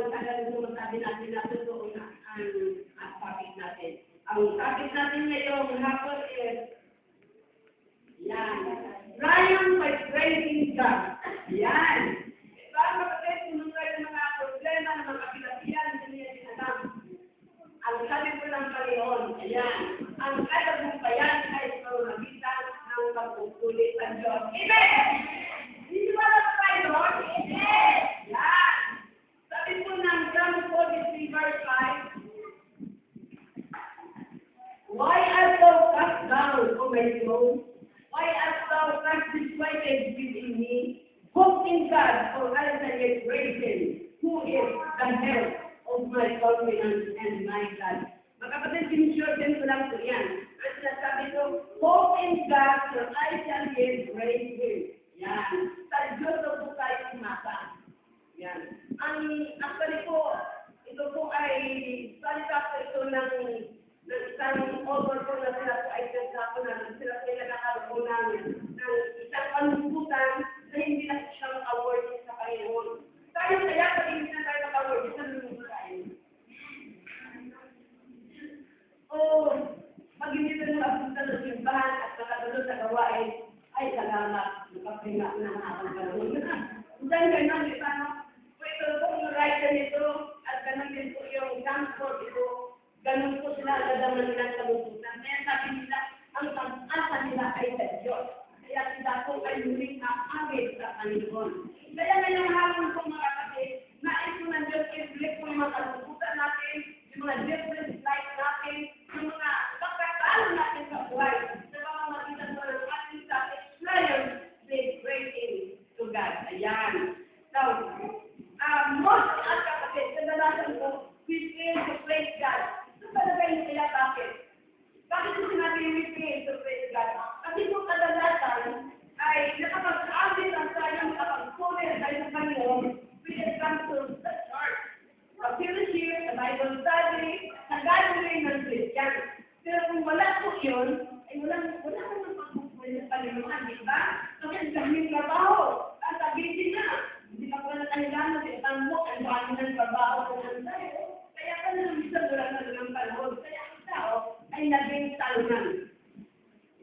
tagal mo masabi natin na totoo na ang topic natin. Ang topic natin ngayong hapon is, yan, Ryan by praising God. Yan. Diba, kapatid, kung tayo ng mga problema, ng mga kapilatian, hindi niya sinanam. Ang sabi ko ng Panginoon, ayan, ang katagumpayan ay pamamagitan ng pagpupulit ng Diyos. Amen! Hindi ba na tayo doon? Amen! Yan! Sabi po ng John 43 verse 5, why art thou cast down, O my soul? Why art thou disquieted within me? Hope in God, for I shall yet praise Him, who is the help of my confidence and my God. Mga kapatid, sinishorten ko lang po yan. Ang sinasabi ko, hope in God, for I shall yet praise Him. Yan. Sa Diyos po tayo umasa. Yan. Actually po, ito po ay salita po ito ng isang author po na sila po ay nagsapo na sila po ay nagkakaroon ng isang panuntutan na hindi na siyang award sa Panginoon. Tayo kaya pag hindi na tayo nag-award sa nuntutan. O pag hindi na nakapunta sa simbahan at nakatulog sa gawain, ay salamat, nakapinga na nakakang karoon. Diyan ganun, di ba? Ito po yung writer nito at ganun din po yung transport ito. Ganun po sila nagdaman nila sa lututan. Kaya sabi nila, ang pag-asa nila ay sa Diyos. Kaya sila po ay muling naagit sa Panginoon. Kaya ngayong hapon po mga kapatid, nais po ng Diyos i-flip po yung mga kalututan natin, yung mga different life natin, yung mga pagkakalo natin sa buhay. Sa mga magitan po ng ating sa experience, they praising to God. Ayan. Now, most ang kapatid, kadalasan po, we fail to praise God. Talaga yung kaya bakit? Bakit ko sinabi we fail to praise God? Kasi kung kadalasan ay nakapag-aabit ang sayang nakapag-cover tayo sa Panginoon when it comes to the church. A fellowship, a Bible study, sa gathering ng Christian. Pero kung wala po yun, ay wala naman pagpupulit sa Panginoon, di ba? Kasi ang daming trabaho, at sabihin na, hindi pa po na tayo gano'n, itang mo, ang dami ng trabaho kung ano tayo. Kaya ka na lang isa wala na ng panahon. Kaya ang tao ay naging talunan.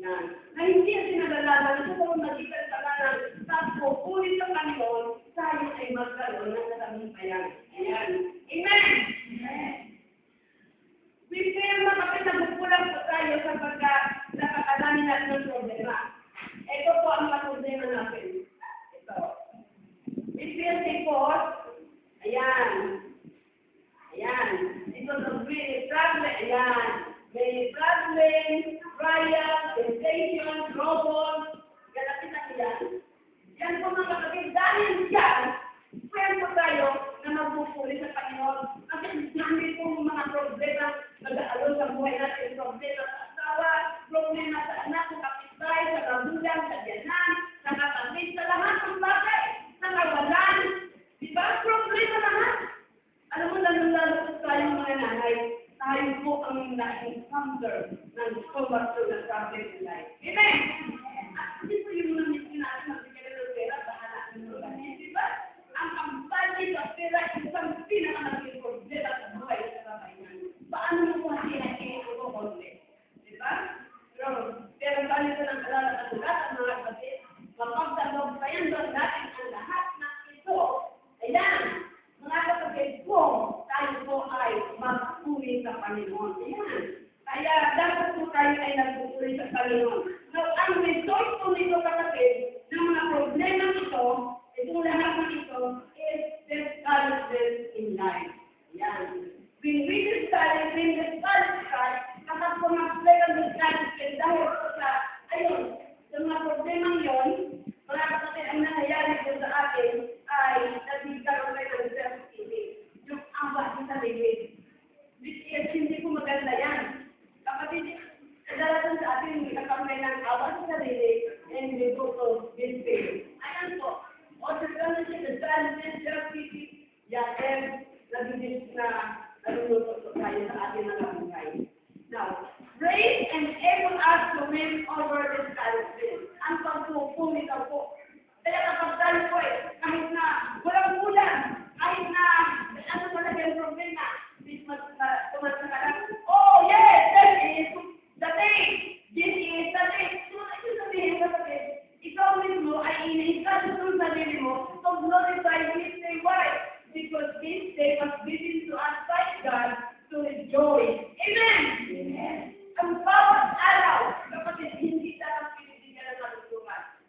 Yan. Na hindi ang sinagalaman na kung magitan sa kanan, tapos ulit sa Panginoon, tayo ay magkaroon ng katagumpayan. Ayan. Amen! Amen! We feel makapit na bukulang po tayo sapagkat nakakarami natin ng problema. Ito po ang mga problema natin. Ito. We feel because, ayan. Ayan. Ito sa really problem. Ayan. May problem, trial, temptation, trouble. Galapit na yan. Yan po mga kapatid. Dahil yan, pwede po tayo na magpupuli sa Panginoon. Kasi dami po mga problema. Mag-aalon sa buhay natin. Problema sa asawa, problema sa anak, sa kapitbahay, sa kabulan, sa biyanan, sa kapatid, sa lahat ng bagay. Sa kawalan. Diba? Problema lahat. Alam mo, lalo po tayong mga nanay, tayo po ang na-encounter ng so-much na problem in life. Amen! At hindi po yung mga sinasabi ng bigyan ng pera, bahala ng mga diba? Ang kampanya sa pera, isang pinakamalaking problema sa buhay sa kabayan. Paano mo po hati-hati ito po konti? Diba? Pero tayo sa ng kalala at lahat ng mga kapatid, mapagdalog pa yan doon natin ang lahat na ito. Ayan! Mga kapatid po, tayo po ay magpupuri sa Panginoon. Ayan. Kaya dapat po tayo ay nagpupuri sa Panginoon. So, ang result po nito kapatid, ng mga problema nito, itong lahat ng ito, is discouragement in life. Ayan. When we discourage, kapag po mag-play ang discouragement dahil po sa, ayun, sa mga problema yun, mga kapatid, ang nangyayari po sa atin ay nagkikaroon tayo ng self-pity. Yung awa sa sarili. Which is, hindi po maganda yan. Kapatid, kadalasan sa atin, nagkakamay ng awa sa sarili and we go to despair. Ayan po. O sa ganun siya, nagkakamay, self-pity, yan, nagigis na naluluto tayo sa ating mga buhay. Now, praise enable us to win over discouragement. Ang pagpupuli daw po. Kaya kapag tayo po kahit na walang ulan, kahit na ano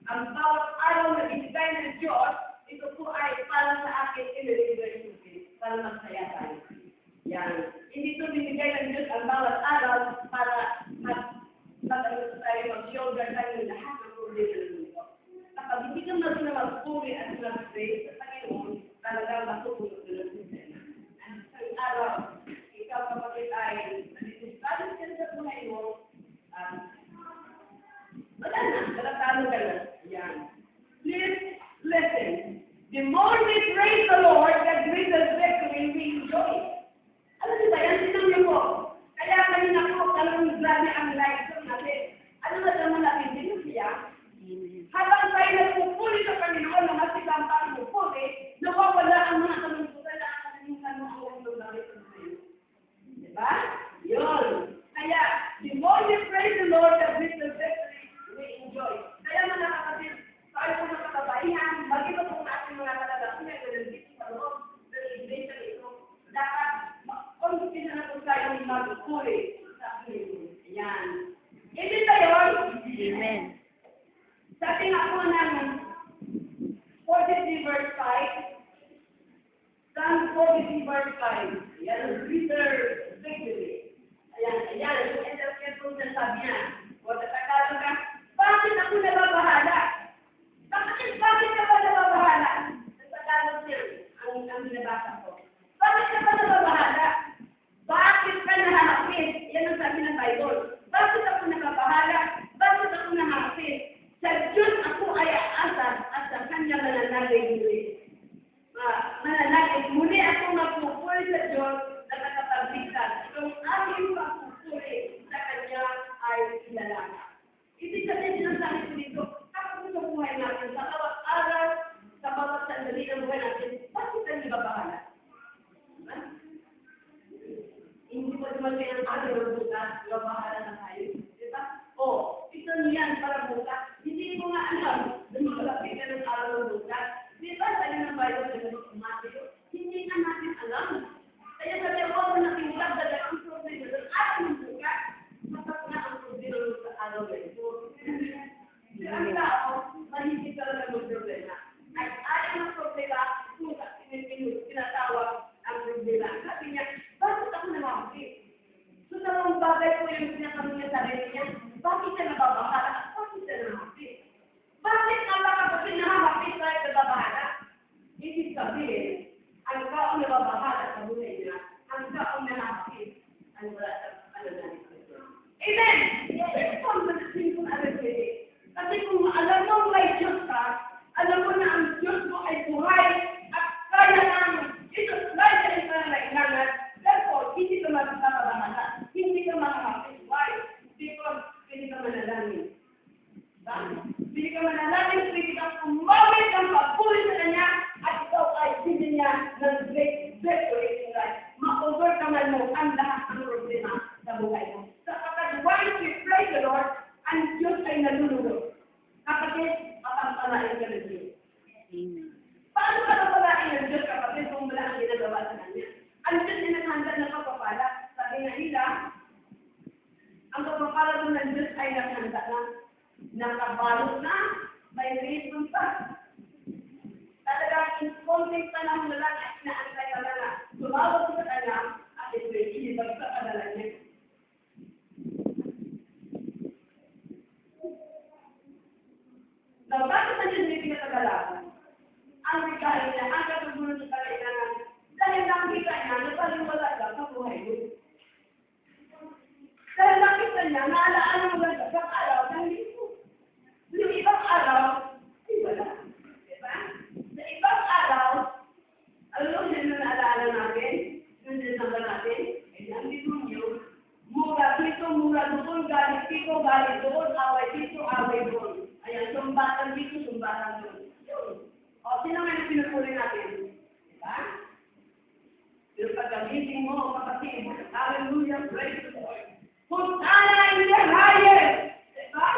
ang bawat araw na ibigay ng Diyos, ito po ay para sa akin in-university, para magsaya tayo. Yan. Hindi ito binigay ng Diyos ang bawat araw para mag-shoulder tayo lahat ng problema ng mundo. Kapag hindi ka mag-puri at mag-pray sa Panginoon, talagang matutulog ng sistema. Ang isang araw, ikaw kapatid ay nalilisalis ka sa buhay mo, wala na, talatalo ka na. Yan. Please listen. The more we praise the Lord, the greater victory we enjoy. Alam niyo ba yan? Tinan niyo po. Kaya kanina po, talagang grabe ang life natin. Ano na naman natin din siya? Habang tayo nagpupuli sa Panginoon na masigang pagpupuli, nawawala ang mga kalungkutan na ang kalungkutan mo ang ulo namin sa Panginoon. Diba? Yun. Kaya, the more you praise the Lord, the greater victory we enjoy. Kaya mga kapatid, tayo po ng katabaihan, mag-iba po natin mga kalalakihan na nandito sa loob ng iglesia ito. Dapat, konti na po tayo magpupuli sa Panginoon. Ayan. Hindi tayo. Amen. Sabi nga po ng 43 verse 5, Psalm 43 verse 5, ayan, greater victory. Ayan, yung interpret po sa sabi niya, o tatakalo ka, bakit ako nababahala? Bakit ka ba nababahala? Tatakalo siya, ang binabasa ko. Bakit ka ba nababahala? Bakit ka nahahapit? Yan ang sabi ng Bible. Bakit ako nababahala? Bakit ako nahahapit? Sa Diyos ako ay aasar at sa Kanya mananalig muli. Mananalig muli ako magpupuri sa Diyos na nakapagligtas. Itong aking pagpupuri sa Kanya ay ilalala. Ibig sabihin sinasabi ko dito, kapag sa buhay natin, sa bawat araw, sa bawat sandali ng buhay natin, bakit tayo nababahala? Hindi pa dumating ang ating bukas, nababahala na tayo. Diba? O, ito niyan para bukas. Hindi ko nga alam, lumalapit ka ng araw ng bukas. Di ba sabi ng Bible sa Matthew? Hindi nga natin alam. Kaya sabi ako, nakinig dahil ang problema ng araw ng bukas, matas na ang problema sa araw na ito. Ang tao, mahigit talaga ng problema. At ayaw ng problema, kung tinatawag ang problema. Sabi niya, bakit ako namamagit? So, dalawang bagay po yung sinasabi niya sa sarili niya. Bakit ka nababahala? Bakit ka namamagit? Bakit nga ba kapag nahamapit tayo nababahala? Ibig sabihin, ang taong nababahala sa buhay niya, ang taong nahamapit, ang wala sa pananalig ko. Amen! Ito ang manasin kong alam ko eh. Kasi kung alam mo may Diyos ka, alam mo na ang Diyos mo ay buhay at kaya namin. Ito, dahil sa ito na nailangan, therefore, hindi ka magpapabahala. Hindi ka mahamapit. Why? Because hindi ka manalangin. Hindi ka manalangin, hindi ka kumawit ang pagpuli sa Kanya at ikaw ay hindi niya ng great victory in life. Ma-overcome mo ang lahat ng problema sa buhay mo. Sapagkat once we praise the Lord, ang Diyos ay nalulunod. Kapatid, papampalain ka ng Diyos. Paano ka napalain ng Diyos, kapatid, kung wala ang ginagawa sa Kanya? Ang Diyos ay naghanda ng pagpapala. Sabi nga nila, ang pagpapala ng Diyos ay naghanda na. Nakabalot na, may reason pa. Talagang in konting panahon na lang at inaantay ka na na. Tumawag sa Kanya at ibig sa kadala niya. Now, bakit na Diyos may pinakagalakan? Ang bigay niya, ang katulungan sa kailangan, dahil nakita niya, napaliwala ka sa buhay mo. Dahil nakita niya, naalaan mo lang sa araw ng linggo. Yung ibang araw, ay wala. Diba? Sa ibang araw, alam mo yun na naalala natin, yun din naman natin, ay nandito niyo, mura dito, mura doon, galit dito, galit doon, away dito, away doon. Ayan, sumbatan dito, sumbatan doon. Yun. O, sino nga yung pinupuli natin? Diba? Pero pag-gamitin mo, kapatid, hallelujah, praise the Lord. Hosanna in the highest! Diba?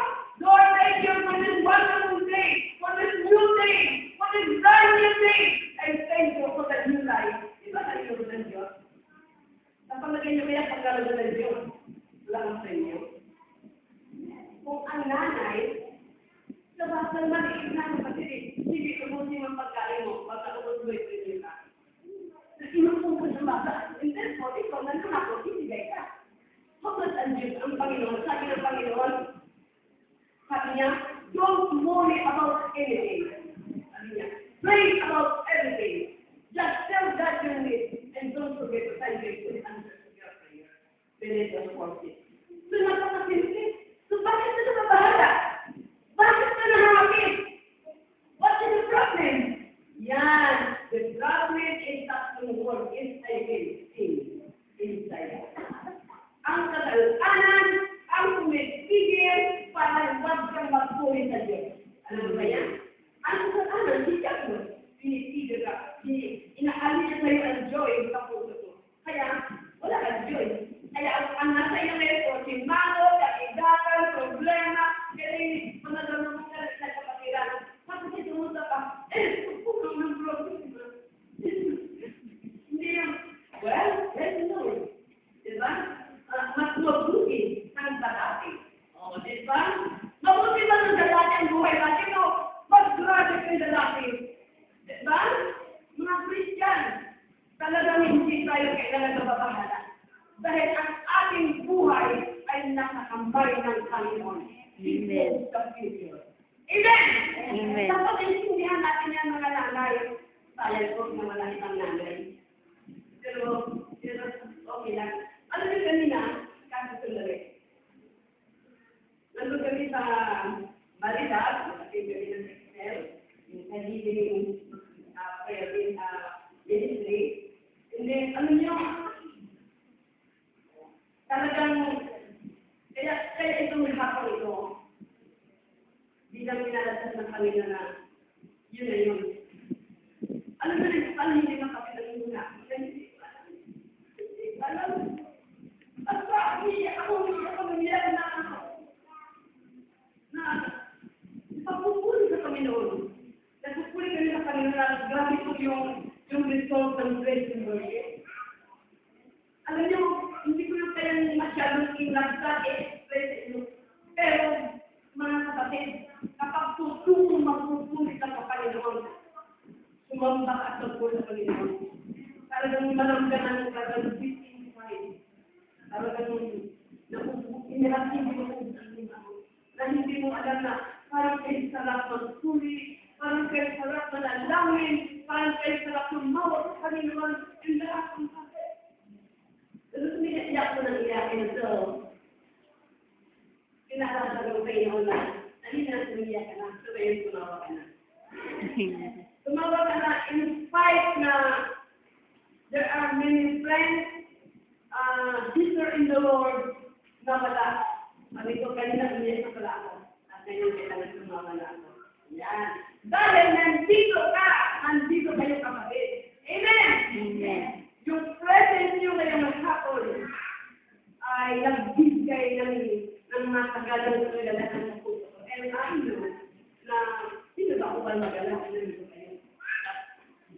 Lord, thank you for this wonderful day, for this new day, for this brand new day, and thank you for the new life. Diba nalilog ng Diyos? Napalagay niyo kaya pagkalagay ng Diyos? Wala kang sa inyo. Kung ang nanay, sa sa maliit na kapatid, hindi ubusin ang pagkain mo, baka ubos mo ito ka. Inuubos ang bata. And then, ikaw, nandun ako, ibigay ka. Hopeless and Diyos ang Panginoon. Sabi ng Panginoon, sabi niya, don't worry about anything. Sabi niya, pray about everything. Just tell God your needs and don't forget to thank Him for the answer to your prayer. Believe us for it. So, napakasimple. So, bakit ka nababahala? Bakit ka nahahapit? What is the problem? Yan. The problem is that the word inside Him. Inside. Ang katalanan, ang tumigil para huwag kang magpuri sa Diyos. Ano ba yan? Ang katalanan, hindi ako pinitigil ka. Inaalis niya sa'yo ang joy sa puso ko. Kaya, wala kang joy. Kaya, ang nasa iyo ngayon, simango, kaidakan, problema, kaya managalang mo ka na kapatiran. Tapos itumusta ka, puno ng problema. Hindi yung, well, let's know. Diba? Mas mabuti ng dati. O, diba? Mabuti ba ng dati ang buhay natin? O, mas grabe ng dati. Diba? Mga Christian, talagang hindi tayo kailangan nababahala. Dahil ang ating buhay ay nakakambay ng Panginoon. Amen. Amen! Amen. Dapat intindihan natin yan mga nanay. Sayang ko na wala isang nanay. Pero, okay lang. Ano yung kanina? Kasi sundari. Nandun kami sa Maridas, kasi kami ng Excel, yung nagiging prayer ministry. And then, ano nyo? Talagang, kaya itong hapon ito, bilang pinalasas ng Panginoon na, yun na yun. Alam mo rin, paano hindi makapitan muna? Hindi alam. Basta, ako umiyak na pagpupuli sa Panginoon. Nagpupuli kami sa Panginoon na grabe po yung result ng grace and worship. Alam niyo, hindi ko yung kaya masyadong i-express sa inyo. Pero, mga kapatid, kapag magpupuli ka sa Panginoon, sumamba ka at magpuli sa Panginoon. Talagang malamdaman ng talagang fitting mind. Talagang inirasin mo na hindi mo alam na parang kayo sarap magpuli, parang kayo sarap manalangin, parang kayo sarap lumawag sa Panginoon, yung lahat ng kapit. Pero sumiyak ko ng iyakin ito. Pinakasag ang Panginoon na, hindi na sumiyak ka na, sabayin tumawa ka na. Tumawa ka na in spite na there are many friends, sister in the Lord, na wala. Sabi ko, kanina umiyak na pala ako. At ngayon, kailangan tumawa na ako. Yan. Dahil nandito kayo kapatid. Amen! Amen. Yung presence nyo ngayong hapon ay nagbigay ng matagalang kagalakan sa puso ko. And I know na sino ba ako ba magalang? Nandito kayo.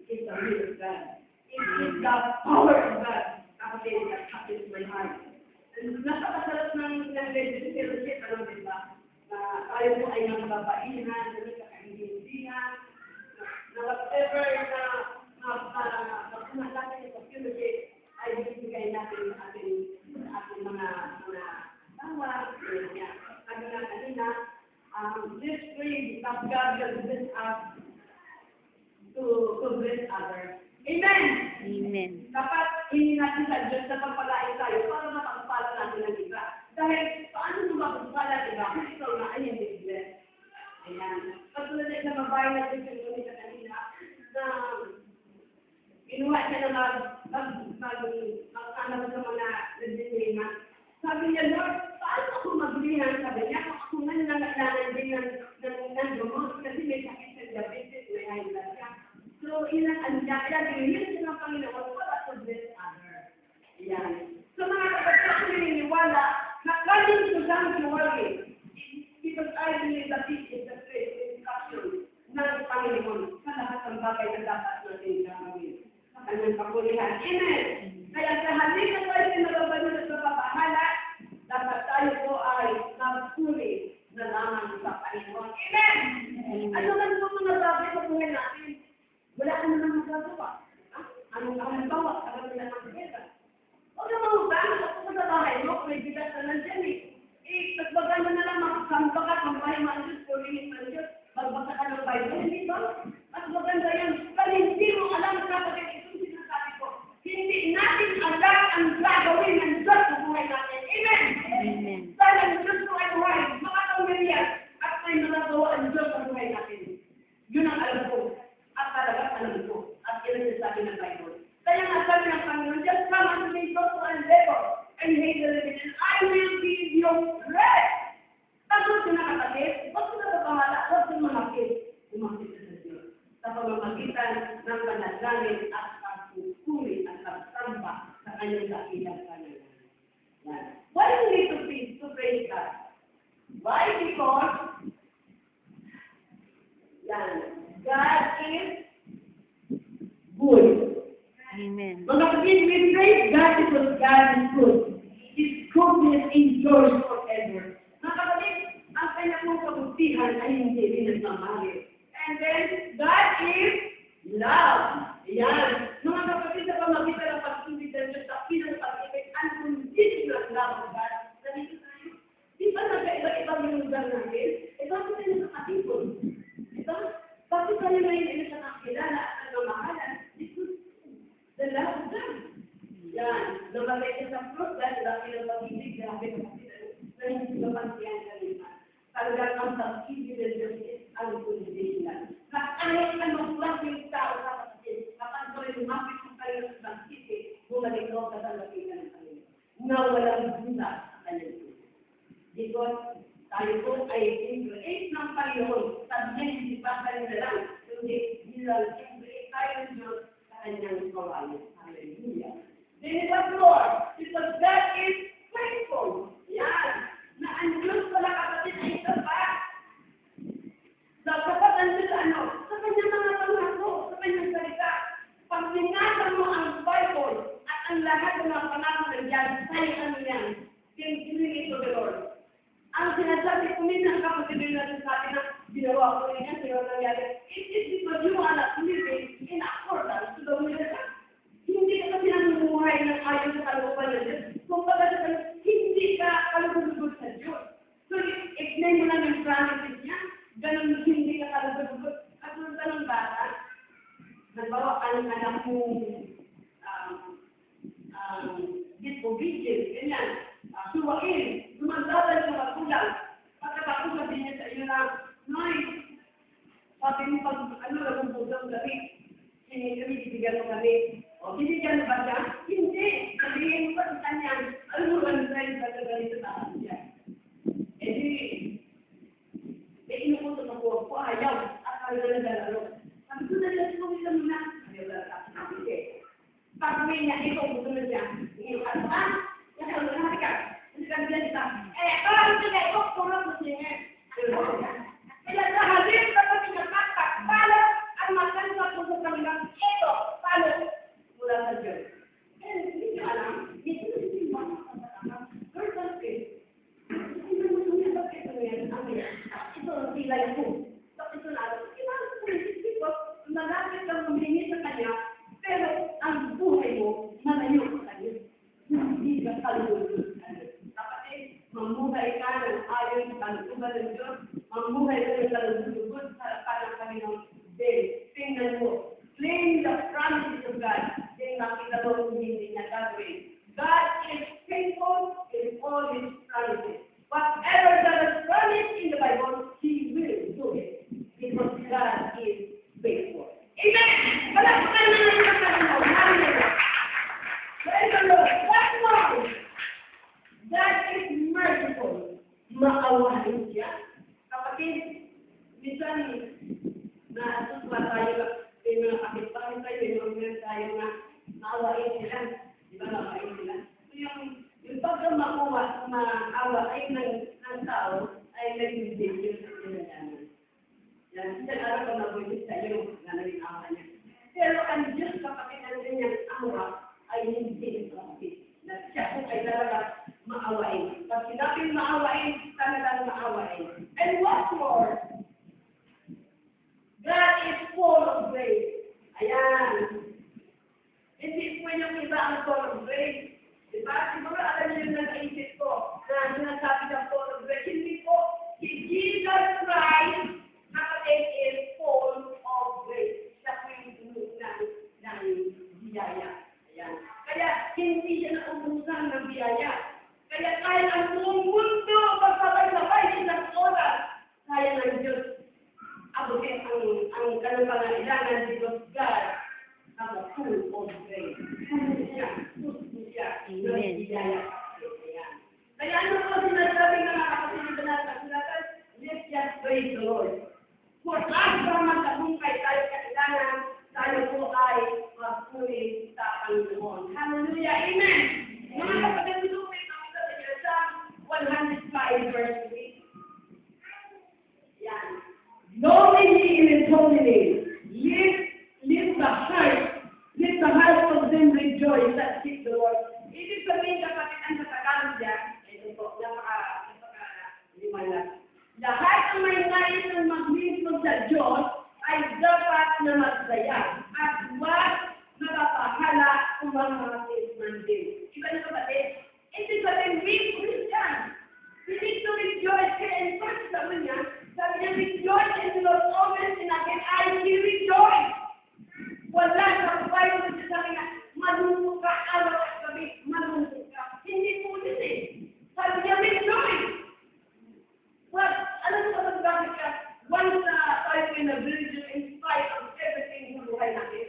It's the will of God. It is the power of God. Kapatid, that touches my heart. And napakasarap ng fellowship, alam din ba? Na tayo po ay nangababaihan, na nagkakaintindihan, na whatever na natin sa fellowship ay bibigay natin sa ating mga tawa. Sabi nga kanina, this way that God will bless us to bless others. Amen! Amen. Dapat hindi natin sa Diyos na pagpalain tayo para mapagpala natin ang iba. Dahil paano mo mapagpala ang iba kung ikaw na ay hindi bless? Ayan. Katulad na mabahay na Diyos yung ulit sa kanina na ginawa siya na mag-anak sa mga nagdiliman. Sabi niya, Lord, paano ako maglihan? Sabi niya, ako nga nangailangan din ng gamot kasi may sakit sa diabetes, may high blood siya. So, ilang kaya yun ng Panginoon para to bless others. Yan. So, mga kapatid, ako naniniwala na laging ito sanctuary because I believe that this is the great instruction ng Panginoon sa lahat ng bagay na dapat natin gagawin sa kanyang kapulihan. Amen! Kaya sa halika tayo na nagbabalot at napapahala, dapat tayo po ay magpuli na lamang sa Panginoon. Amen! Ano man po mga bagay sa buhay natin? Wala ka naman magagawa. Ha? Anong halimbawa? Ano nila ng pera? Huwag na mahutang. Ako sa bahay mo, kung may bigas na nandiyan eh. Nagbaga na lang makasamba ka, kampay man Diyos, kulinis man Diyos, magbasa ka ng Bible. Hindi ba? Mas maganda yan. Pero hindi mo alam kapatid, itong sinasabi ko. Hindi natin alam ang gagawin ng Diyos sa buhay natin. Amen? Amen. Dahil ang Diyos ko ay buhay, makatawiriyan, at may nagagawa ang Diyos sa buhay natin. Yun ang alam ko. At talagang alam ko. At yun ang sinasabi ng Bible. Kaya nga sabi ng Panginoon, just come unto me, so and labor, and hate the living, and I will give you rest. Tapos yung nakakapit, huwag ko na bahala, huwag ko makapit. Umakit na sa Diyos. Sa pamamagitan ng panalangin at pagpupuri at pagsamba sa kanyang dakilang panalangin. Why do we need to praise God? Why? Because God is good. Amen. Mga kapatid, we praise God because God is good. His goodness endures forever. Mga kapatid, ang kanya pong kabutihan ay hindi rin nagmamahal. And then, God is love. Yan. Mga kapatid, sa pamagitan ng pagsunod ng Diyos sa pinang pag-ibig, unconditional love of God. Nandito tayo. Di ba nagkaiba-iba yung lugar natin? Bakit tayo nakatipon? Bakit tayo ngayon sa nakilala at nagmamahalan? The love of God. Yan. Nabalay siya sa fruit dahil dahil ang pag-ibig, grabe kapatid, na hindi mapansiyan kanina. Talagang ang pag-ibig ng Diyos is unconditional. Kahit anong klase yung tao sa kapatid, kapag ko rin lumapit mo kayo sa pag-ibig, bumalik ko sa talagitan ng Panginoon. Na walang gula sa kanyang tuloy. Because tayo po ay in-create ng Panginoon. Sabi niya, hindi pa tayo na lang. Kundi, bilang in-create tayo ng Diyos sa kanyang kawalan. Hallelujah. Then it was Lord, because God is faithful. Yan. Na ang Diyos wala kapatid ay ito pa. Kapag ang Diyos sa kanyang mga pangako, sa kanyang salita, pag sinasa mo ang Bible at ang lahat ng mga pangako ng Diyos, say ano yan? Kinig to the Lord. Ang sinasabi ko minsan kapatid yung nasasabi na ginawa ko rin yan, ginawa nangyari. It is because you are not living in accordance to the will of God. Hindi ka kasi namumuhay ng ayon sa kalooban ng Diyos. Kung pagkakasal, hindi ka kalugod sa Diyos. So, explain mo lang yung promises niya, ganun hindi ka kalugod. At kung ganun bata, nagbawa ka ng anak mong disobedience, ganyan, suwain, lumandatan sa magulang, pagkatapos sabihin niya sa iyo na, Nay, sabi mo pag nagbubugang gabi, binibigyan mo kami. O, binigyan mo ba siya? Hindi. Sabihin mo pa sa kanya, alam mo ba nang sa ganito sa akin siya? Eh di, inuutos ako, ayaw, at ang ganda-laro. Sabi ko na siya, sumisa mo na. Ayaw na sabi pag may niya, ito, gusto na siya. Iyong kalaman, yung kalaman ka. Hindi ka nila siya. Parang siya, ito, kurang na siya. Kaya sa halip na kami nagmatak, pala ang maganda ko sa kanilang ito, pala mula sa Diyos. Hindi niyo alam, ito na siya yung mga kasama. Lord, bakit? Hindi mo niya, bakit ito yan? Ito ang silay ko. Bakit ito na alam? Kailangan ko rin, because malapit kang humingi sa kanya, pero ang buhay mo, malayo sa kanya. Hindi ka kalulog sa kanya. Kapatid, mamuhay ka ng ayon sa kalulugan ng Diyos, mamuhay ka ng kalulugod sa harapan ng Panginoon. Then, tingnan mo, claim the promises of God. Then, makita mo kung hindi niya gagawin. God is faithful in all His promises. Whatever God has promised in the Bible, He will do it. Because God is faithful. Amen! Palakpakan na natin ang Panginoon. Hallelujah! Praise the Lord. That's why God is merciful. Maawain siya. Kapatid, minsan, naasoswa tayo, may mga kapitbahay tayo, may mga meron tayo na maawain sila. Di ba, maawain sila? So, yung pagka maawa ay ng tao, ay nag-video sa sinayanan. Yan, isang araw ko nabulit sa iyo na naging awa niya. Pero ang Diyos, kapatid, ang kanyang awa ay hindi kapatid. Na siya po ay talaga maawain. Pag sinabing maawain, talagang maawain. And what's more, ang kanyang pangailangan because God has a full of grace. Full siya. Amen. Kaya ano po sinasabi ng mga kapatid na nasa let's just praise the Lord. For us na magtagumpay tayo kailangan tayo po ay magpuri sa Panginoon. Hallelujah. Amen. Mga kapatid, tulungin kami sa Psalm 105 verse 3. Yan. Knowing ye in his holy name, let the heart of them rejoice that seek the Lord. Ibig sabihin kapatid ang sa Tagalog dyan, ito po, napaka-liwanag. Lahat ng may nais ng maglingkod sa Diyos ay dapat na magsaya at huwag mapapahala kung mga man din. Iba na kapatid, ibig sabihin, we Christians, we need to rejoice. Kaya in first sabi niya, rejoice in the Lord always and again I will rejoice. Wala sa Bible na sabi na, malungkot ka, araw at gabi, malungkot ka. Hindi po yun eh. Sabi niya, rejoice. Well, alam mo ba bakit ka? Once tayo ay nag-rejoice in spite of everything sa buhay natin,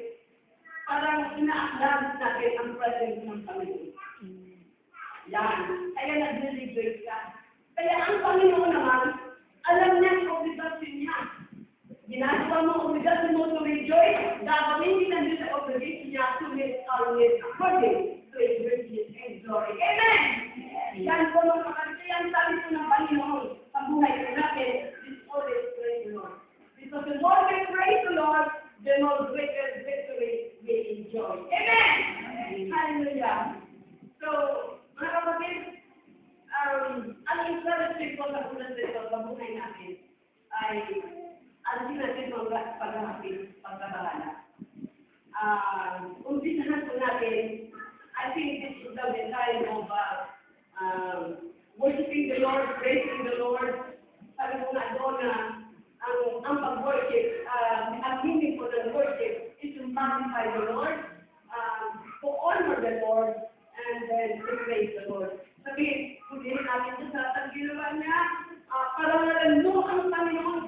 parang ina-acknowledge natin ang presence ng Panginoon. Yan. Kaya nag-rejoice ka. Kaya ang Panginoon naman, alam niya ang obligasyon niya. Ginagawa mo ang obligasyon mo to rejoice, gagawin din ang Diyos sa obligasyon niya to live our lives according to His riches and glory. Amen! Yan po mga kapatid. Yan sabi po ng Panginoon sa buhay ko natin, is always praise the Lord. Because the more we praise the Lord, the more greater victory we enjoy. Amen! Hallelujah! So, mga kapatid, ang encouragement ko sa ulan dito sa buhay natin ay alisin natin mga paghahapin, pagkabahala. Umpisahan po natin, I think this is the time of worshiping the Lord, praising the Lord. Sabi ko nga doon na ang pag-worship, ang meaning po ng worship is to magnify the Lord, to honor the Lord, and then to praise the Lord. Sabi, hindi natin ito sa ginawa niya, para nalang mo ang Panginoon